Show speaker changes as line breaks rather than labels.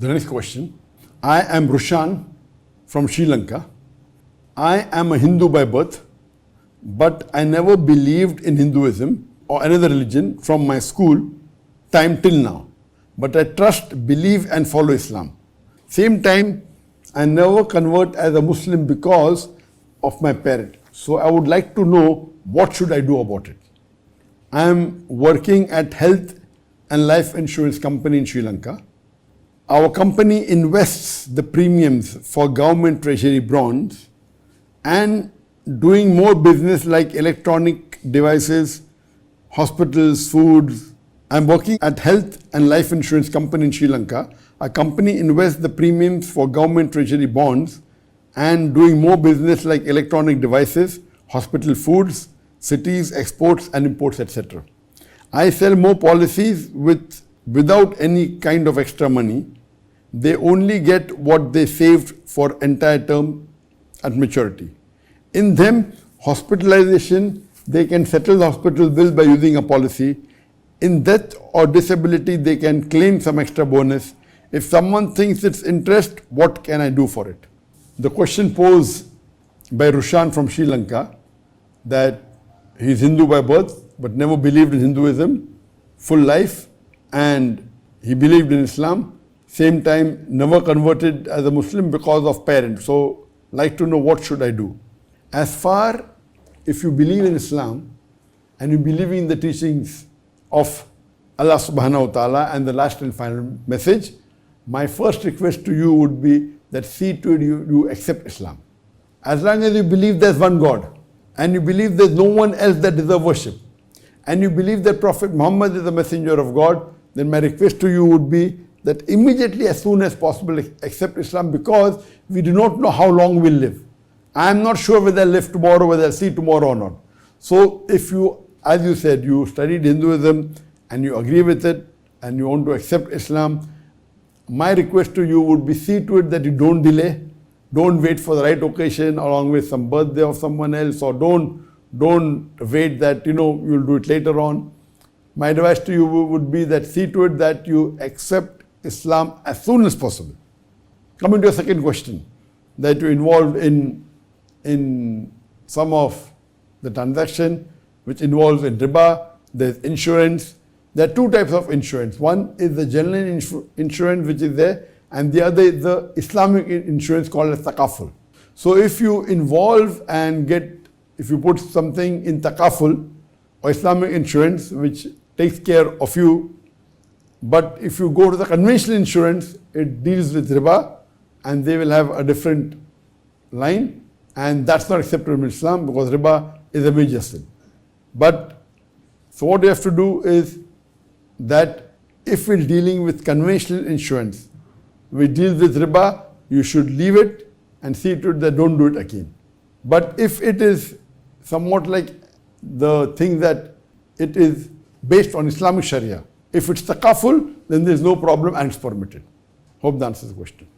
The next question. I am Rushan from Sri Lanka. I am a Hindu by birth, but I never believed in Hinduism or another religion from my school time till now. But I trust, believe and follow Islam. Same time, I never convert as a Muslim because of my parent. So I would like to know, what should I do about it? I am working at health and life insurance company in Sri Lanka. Our company invests the premiums for government treasury bonds and doing more business like electronic devices, hospitals, foods. I'm working at health and life insurance company in Sri Lanka. Our company invests the premiums for government treasury bonds and doing more business like electronic devices, hospital foods, cities, exports and imports, etc. I sell more policies without any kind of extra money. They only get what they saved for entire term at maturity. In them, hospitalization, they can settle the hospital bill by using a policy. In death or disability, they can claim some extra bonus. If someone thinks it's interest, what can I do for it? The question posed by Rushan from Sri Lanka, that he's Hindu by birth, but never believed in Hinduism, full life, and he believed in Islam. Same time, never converted as a Muslim because of parents. So, like to know, what should I do? As far, if you believe in Islam and you believe in the teachings of Allah subhanahu wa ta'ala and the last and final message, my first request to you would be that see to it you accept Islam. As long as you believe there's one God and you believe there's no one else that deserves worship and you believe that Prophet Muhammad is the messenger of God, then my request to you would be that immediately, as soon as possible, accept Islam, because we do not know how long we'll live. I am not sure whether I'll live tomorrow, whether I'll see tomorrow or not. So if you, as you said, you studied Hinduism and you agree with it and you want to accept Islam, my request to you would be, see to it that you don't delay, don't wait for the right occasion along with some birthday of someone else, or don't wait that, you'll do it later on. My advice to you would be that see to it that you accept Islam as soon as possible. Coming to your second question, that you're involved in some of the transaction which involves in riba, there's insurance. There are two types of insurance. One is the general insurance which is there, and the other is the Islamic insurance called as takaful. So if you involve and if you put something in takaful or Islamic insurance which takes care of you, but if you go to the conventional insurance, it deals with riba and they will have a different line, and that's not acceptable in Islam because riba is a major sin. But so what you have to do is that if we're dealing with conventional insurance, we deal with riba, you should leave it and see to it that don't do it again. But if it is somewhat like the thing that it is based on Islamic Sharia, if it's takaful, then there's no problem and it's permitted. Hope that answers the question.